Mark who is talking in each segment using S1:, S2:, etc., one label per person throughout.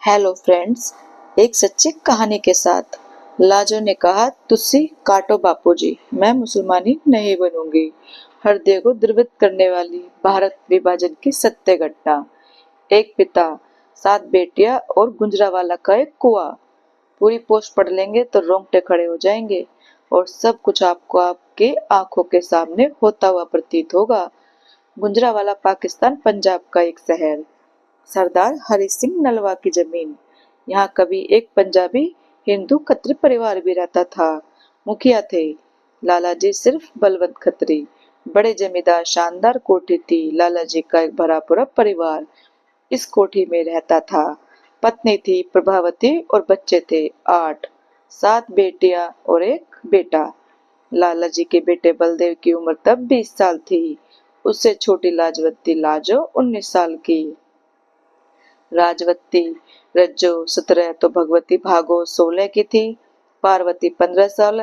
S1: Hello friends, एक सच्ची कहानी के साथ। लाजो ने कहा, तुस्सी काटो बापूजी, मैं मुसलमानी नहीं बनूंगी। हृदय को द्रवित करने वाली भारत विभाजन की सत्य घटना। एक पिता, 7 बेटियां और गुजरावाला का एक कुआं। पूरी पोस्ट पढ़ लेंगे तो रोंगटे खड़े हो जाएंगे और सब कुछ आपको आपकी आंखों के सामने होता हुआ प्रतीत होगा। गुजरावाला पाकिस्तान पंजाब का एक शहर। सरदार हरि सिंह नलवा की जमीन। यहाँ कभी एक पंजाबी हिंदू खत्री परिवार भी रहता था। मुखिया थे लालाजी सिर्फ बलवंत खत्री। बड़े जमींदार शानदार कोठी थी। लालाजी का एक भरा पूरा परिवार इस कोठी में रहता था। पत्नी थी प्रभावती और बच्चे थे 8। 7 बेटियां और एक बेटा। लालाजी के बेटे बलदेव की उम्र तब 20 साल थी। उससे छोटी लाजवती लाजो 19 साल की। राजवती रज्जो 17 तो भगवती भागो 16 की थी। पार्वती 15 साल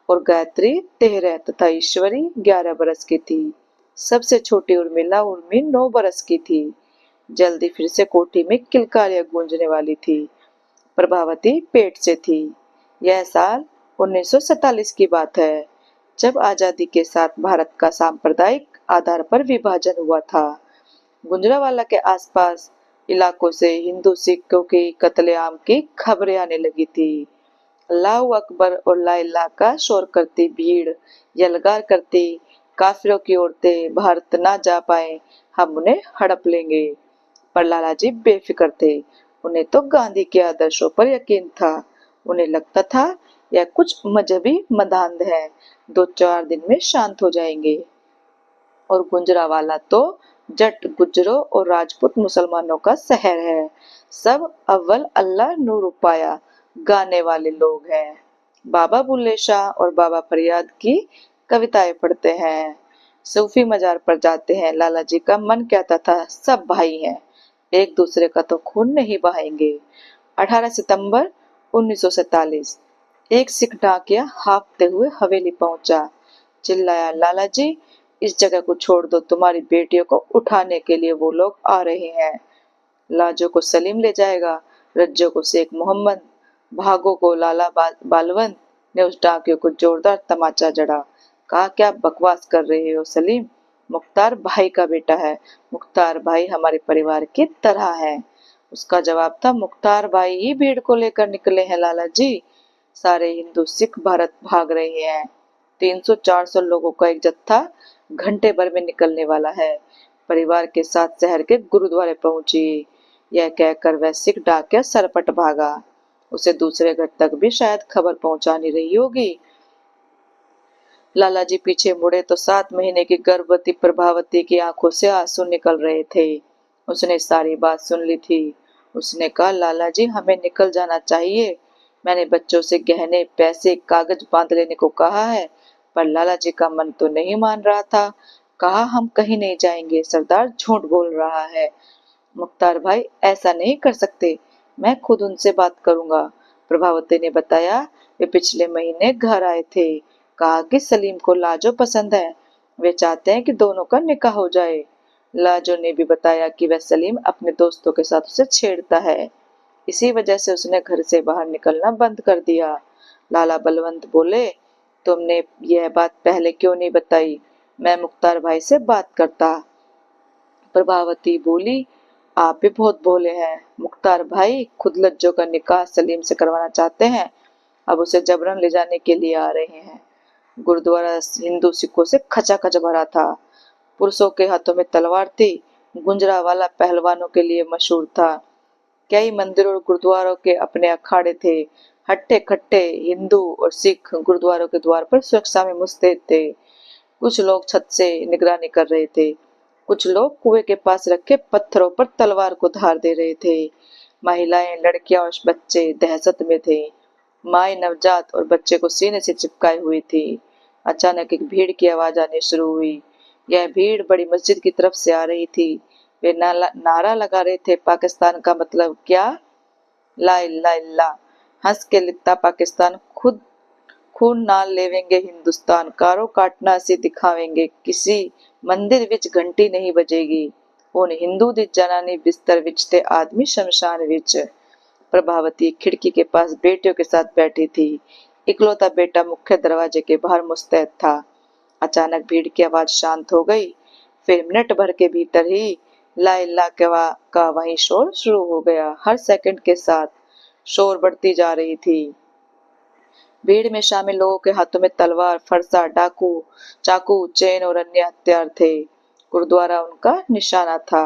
S1: और गायत्री 13 तथा ईश्वरी 11 बरस की थी। सबसे छोटी उर्मिला उर्मी 9 बरस की थी। जल्दी फिर से कोठी में किलकारियां गूंजने वाली थी। प्रभावती पेट से थी। यह साल 1947 की बात है, जब आजादी के साथ भारत का सांप्रदायिक आधार पर विभाजन हुआ था। गुजरांवाला के आसपास इलाकों से हिंदू सिखों की कत्लेआम की खबरें आने लगी थी। अल्लाह अकबर और ला इलाहा का शोर करती भीड़, यलगार करती काफिरों की औरतें, भारत ना जा पाए, हम उन्हें हड़प लेंगे। पर लालाजी बेफिक्र थे। उन्हें तो गांधी के आदर्शों पर यकीन था। उन्हें लगता था यह कुछ मजहबी मदांध है, 2-4 दिन में शांत हो जाएंगे। और गुजरांवाला तो जट गुज्जरों और राजपूत मुसलमानों का शहर है। सब अव्वल अल्लाह नूर उपाया गाने वाले लोग हैं। बाबा बुल्ले शाह और बाबा फरियाद की कविताएं पढ़ते हैं। सूफी मजार पर जाते हैं। लाला जी का मन कहता था सब भाई हैं, एक दूसरे का तो खून नहीं बहाएंगे। 18 सितंबर 1947 एक सिख डाकिया हाँफते हुए हवेली पहुंचा। चिल्लाया, लाला जी, इस जगह को छोड़ दो, तुम्हारी बेटियों को उठाने के लिए वो लोग आ रहे हैं। लाजो को सलीम ले जाएगा, रज्जो को शेख मोहम्मद, भागो को लाला बालवंत ने उस डाकियों को जोरदार तमाचा जड़ा। कहा, क्या बकवास कर रहे हो सलीम? मुख्तार भाई का बेटा है। मुख्तार भाई हमारे परिवार की तरह है। उसका जवाब था, मुख्तार भाई ही भीड़ को लेकर निकले हैं लाला जी। सारे हिंदू सिख भारत भाग रहे हैं। 300-400 लोगों का एक जत्था घंटे भर में निकलने वाला है। परिवार के साथ शहर के गुरुद्वारे पहुंची। यह कहकर वह सिख डाकिया सरपट भागा। उसे दूसरे घर तक भी शायद खबर पहुंचानी रही होगी। लालाजी पीछे मुड़े तो 7 महीने की गर्भवती प्रभावती की आंखों से आंसू निकल रहे थे। उसने सारी बात सुन ली थी। उसने कहा, लालाजी, हमें निकल जाना चाहिए। मैंने बच्चों से गहने पैसे कागज बांध लेने को कहा है, पर लालाजी का मन तो नहीं मान रहा था। कहा, हम कहीं नहीं जाएंगे, सरदार झूठ बोल रहा है। मुख्तार भाई ऐसा नहीं कर सकते, मैं खुद उनसे बात करूंगा। प्रभावती ने बताया, वे पिछले महीने घर आए थे। कहा कि सलीम को लाजो पसंद है, वे चाहते हैं कि दोनों का निकाह हो जाए। लाजो ने भी बताया कि वह सलीम अपने दोस्तों के साथ उसे छेड़ता है, इसी वजह से उसने घर से बाहर निकलना बंद कर दिया। लाला बलवंत बोले, तुमने यह बात पहले क्यों नहीं बताई? मैं मुख्तार भाई से बात करता। प्रभावती बोली, आप भी बहुत भोले हैं। मुख्तार भाई खुद लज्जो का निकाह सलीम से करवाना चाहते हैं, अब उसे जबरन ले जाने के लिए आ रहे हैं। गुरुद्वारा हिंदू सिखों से खचाखच भरा था। पुरुषों के हाथों में तलवार थी। गुजरांवाला पहलवानों के लिए मशहूर था। कई मंदिरों और गुरुद्वारों के अपने अखाड़े थे। हट्टे कट्टे हिंदू और सिख गुरुद्वारों के द्वार पर सुरक्षा में मुस्तैद थे। कुछ लोग छत से निगरानी कर रहे थे। कुछ लोग कुएं के पास रखे पत्थरों पर तलवार को धार दे रहे थे। महिलाएं, लड़कियां और बच्चे दहशत में थे। माँ नवजात और बच्चे को सीने से चिपकाए हुई थी। अचानक एक भीड़ की आवाज आनी शुरू हुई। यह भीड़ बड़ी मस्जिद की तरफ से आ रही थी। वे नारा लगा रहे थे, पाकिस्तान का मतलब क्या? ला इल्ला इल्ला। हंस के लिखता पाकिस्तान, खुद खून नाल लेवेंगे हिंदुस्तान, कारो काटना से दिखावेंगे, किसी मंदिर विच घंटी नहीं बजेगी। हुण हिंदू दी जनानी बिस्तर विच ते आदमी शमशान विच। प्रभावती खिड़की के पास बेटियों के साथ बैठी थी। इकलौता बेटा मुख्य दरवाजे के बाहर मुस्तैद था। अचानक भीड़ की आवाज शांत हो गई। फिर मिनट भर के भीतर ही ला इल्ला का वही शोर शुरू हो गया। हर सेकंड के साथ शोर बढ़ती जा रही थी। भीड़ में शामिल लोगों के हाथों में तलवार, फरसा, डाकू, चाकू, चेन और अन्य हथियार थे। गुरुद्वारा उनका निशाना था।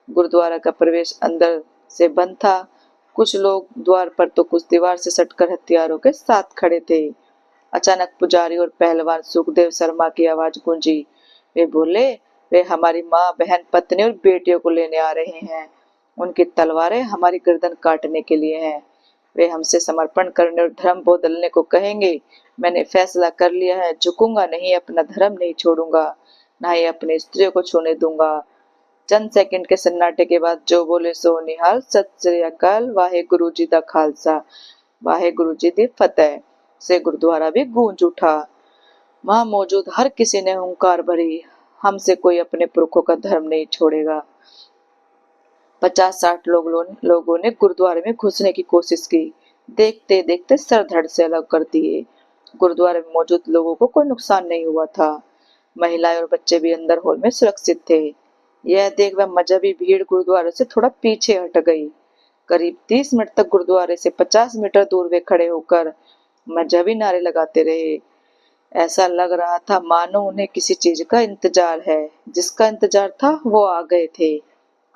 S1: गुरुद्वारा का प्रवेश अंदर से बंद था। कुछ लोग द्वार पर तो कुछ दीवार से सटकर हथियारों के साथ खड़े थे। अचानक पुजारी और पहलवान सुखदेव शर्मा की आवाज गूंजी। वे बोले, वे हमारी माँ, बहन, पत्नी और बेटियों को लेने आ रहे हैं। उनकी तलवारें हमारी गर्दन काटने के लिए हैं। वे हमसे समर्पण करने और धर्म बदलने को कहेंगे। मैंने फैसला कर लिया है, झुकूंगा नहीं, अपना धर्म नहीं छोड़ूंगा, ना ही अपनी स्त्रियों को छूने दूंगा। चंद सेकंड के सन्नाटे के बाद जो बोले सो निहाल। सत श्री अकाल, वाहे गुरु जी दा खालसा, वाहे गुरु जी दी फतेह से गुरुद्वारा भी गूंज उठा। वहां मौजूद हर किसी ने हुंकार भरी, हमसे कोई अपने पुरखों का धर्म नहीं छोड़ेगा। 50-60 लोगों ने गुरुद्वारे में घुसने की कोशिश की। देखते देखते सर धड़ से अलग कर दिए। गुरुद्वारे में मौजूद लोगों को कोई नुकसान नहीं हुआ था। महिलाएं और बच्चे भी अंदर हॉल में सुरक्षित थे। यह देख वह मजहबी भीड़ गुरुद्वारे से थोड़ा पीछे हट गई। करीब 30 मिनट तक गुरुद्वारे से 50 मीटर दूर वे खड़े होकर मजहबी नारे लगाते रहे। ऐसा लग रहा था मानो उन्हें किसी चीज का इंतजार है। जिसका इंतजार था वो आ गए थे।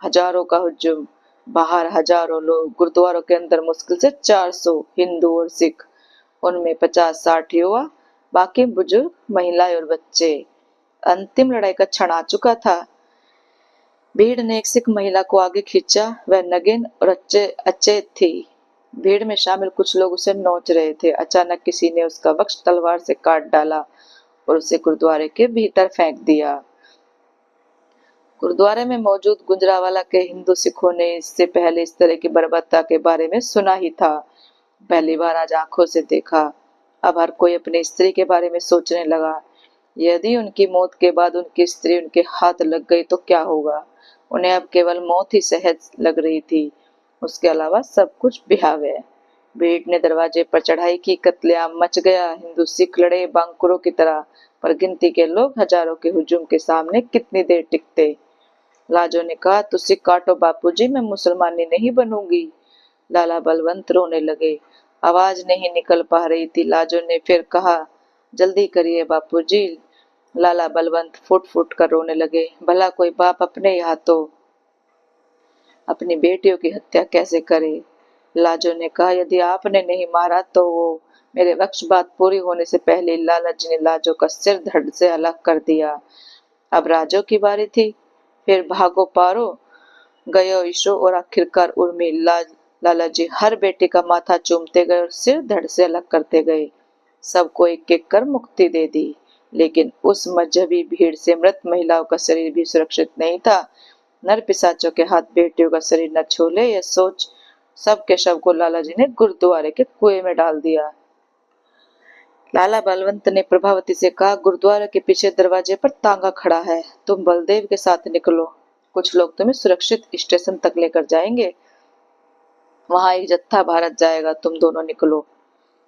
S1: हजारों का हुजूम। बाहर हजारों लोग, गुरुद्वारों के अंदर मुश्किल से 400 हिंदू और सिख, उनमें 50-60 युवा, बाकी बुजुर्ग, महिलाएं और बच्चे। अंतिम लड़ाई का क्षण आ चुका था। भीड़ ने एक सिख महिला को आगे खींचा। वह नगिन और अचेत थी। भीड़ में शामिल कुछ लोग उसे नोच रहे थे। अचानक किसी ने उसका वक्ष तलवार से काट डाला और उसे गुरुद्वारे के भीतर फेंक दिया। गुरुद्वारे में मौजूद गुजरांवाला के हिंदू सिखों ने इससे पहले इस तरह की बर्बरता के बारे में सुना ही था। पहली बार आज आंखों से देखा। अब हर कोई अपनी स्त्री के बारे में सोचने लगा। यदि उनकी मौत के बाद उनकी स्त्री उनके हाथ लग गई तो क्या होगा। उन्हें अब केवल मौत ही सहज लग रही थी, उसके अलावा सब कुछ भयावह। भीड़ ने दरवाजे पर चढ़ाई की। कत्लेआम मच गया। हिंदू सिख लड़े बांकुरों की तरह, पर गिनती के लोग हजारों के हुजूम के सामने कितनी देर टिकते। लाजो ने कहा, तुसी काटो बापूजी, मैं मुसलमानी नहीं बनूंगी। लाला बलवंत रोने लगे। आवाज नहीं निकल पा रही थी। लाजो ने फिर कहा, जल्दी करिए बापूजी। लाला बलवंत फुट फुट कर रोने लगे। भला कोई बाप अपने ही हाथों अपनी बेटियों की हत्या कैसे करे। लाजो ने कहा, यदि आपने नहीं मारा तो वो। मेरे वक्ष बात पूरी होने से पहले लाला जी ने लाजो का सिर धड़ से अलग कर दिया। अब राजो की बारी थी। फिर भागो पारो, गयो ईशो और आखिरकार उर्मी। लाला जी हर बेटे का माथा चूमते गए और सिर धड़ से अलग करते गए। सबको एक एक कर मुक्ति दे दी। लेकिन उस मजहबी भीड़ से मृत महिलाओं का शरीर भी सुरक्षित नहीं था। नर पिशाचों के हाथ बेटियों का शरीर न छू ले, यह सोच सबके शव को लाला जी ने गुरुद्वारे के कुएं में डाल दिया। लाला बलवंत ने प्रभावती से कहा, गुरुद्वारे के पीछे दरवाजे पर तांगा खड़ा है, तुम बलदेव के साथ निकलो। कुछ लोग तुम्हें सुरक्षित स्टेशन तक लेकर जाएंगे। वहां एक जत्था भारत जाएगा, तुम दोनों निकलो।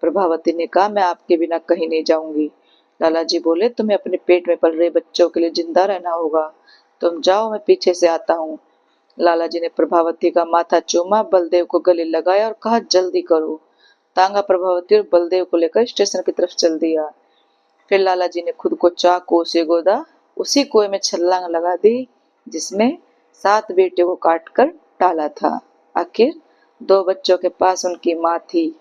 S1: प्रभावती ने कहा, मैं आपके बिना कहीं नहीं जाऊंगी। लाला जी बोले, तुम्हें अपने पेट में पल रहे बच्चों के लिए जिंदा रहना होगा। तुम जाओ, मैं पीछे से आता हूँ। लाला जी ने प्रभावती का माथा चूमा, बलदेव को गले लगाया और कहा, जल्दी करो। तांगा प्रभावती और बलदेव को लेकर स्टेशन की तरफ चल दिया। फिर लाला जी ने खुद को चाकू से गोदा, उसी कुएं में छलांग लगा दी जिसमें 7 बेटियों को काट कर डाला था। आखिर 2 बच्चों के पास उनकी माँ थी,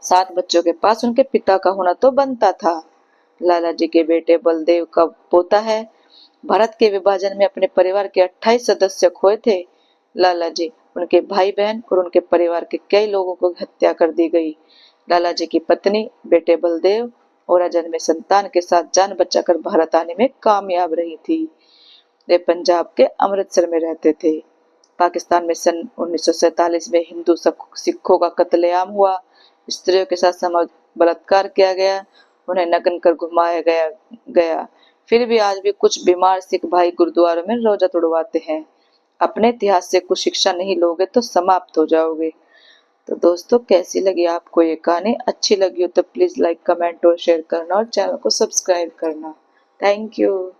S1: 7 बच्चों के पास उनके पिता का होना तो बनता था। लाला जी के बेटे बलदेव का पोता है। भारत के विभाजन में अपने परिवार के 28 सदस्य खोए थे। लाला जी, उनके भाई बहन और उनके परिवार के कई लोगों को हत्या कर दी गई। लाला जी की पत्नी बेटे बलदेव और अजन्मे संतान के साथ जान बचाकर भारत आने में कामयाब रही थी। वे पंजाब के अमृतसर में रहते थे। पाकिस्तान में सन 1947 में हिंदू सिखों का कत्लेआम हुआ। स्त्रियों के साथ बलात्कार किया गया, उन्हें नग्न कर घुमाया गया। फिर भी आज भी कुछ बीमार सिख भाई गुरुद्वारों में रोजा तोड़वाते हैं। अपने इतिहास से कुछ शिक्षा नहीं लोगे तो समाप्त हो जाओगे। तो दोस्तों कैसी लगी आपको ये कहानी? अच्छी लगी हो तो प्लीज लाइक, कमेंट और शेयर करना और चैनल को सब्सक्राइब करना। Thank you.